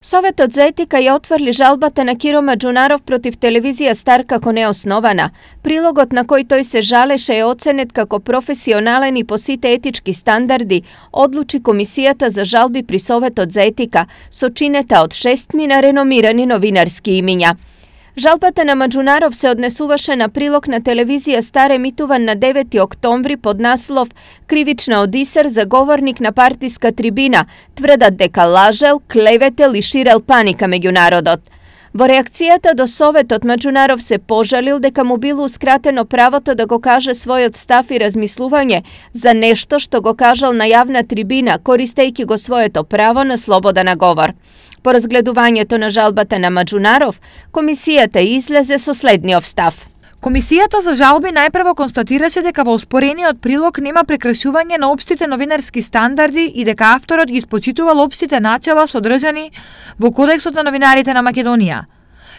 Советот за етика ја отврли жалбата на Киро Маџунаров против телевизија Стар како неоснована. Прилогот на кој тој се жалеше е оценет како професионален и по сите етички стандарди, одлучи Комисијата за жалби при Советот за етика, сочинета од 6 реномирани новинарски имиња. Жалбата на Маџунаров се однесуваше на прилог на телевизија Стар емитуван на 9 октомври под наслов "Кривична одисер за говорник на партиска трибина, тврдат дека лажел, клеветел и ширел паника меѓу народот". Во реакцијата до Советот, Маџунаров се пожалил дека му билоускратено правото да го каже својот став и размислување за нешто што го кажал на јавна трибина, користејќи го своето право на слобода на говор. По разгледувањето на жалбата на Маџунаров, Комисијата излезе со следниот став. Комисијата за жалби најпрво констатираше дека во оспорениот прилог нема прекршување на општите новинарски стандарди и дека авторот ги испочитувал општите начела содржани во Кодексот на новинарите на Македонија.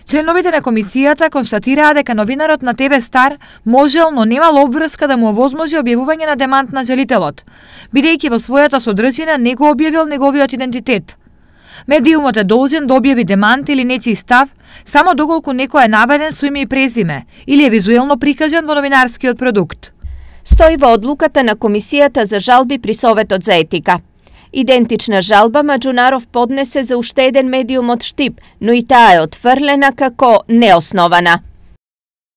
Членовите на комисијата констатираа дека новинарот на ТВ Стар можел, но немал обврска да му овозможи објавување на демант на жалителот, бидејќи во својата содржина не го објавил неговиот идентитет. Медиумот е должен да објави демант или нечи став само доколку некој е наведен со име и презиме или е визуелно прикажан во новинарскиот продукт. Стои во одлуката на Комисијата за жалби при Советот за етика. Идентична жалба Маџунаров поднесе за уште еден медиум од Штип, но и таа е отфрлена како неоснована.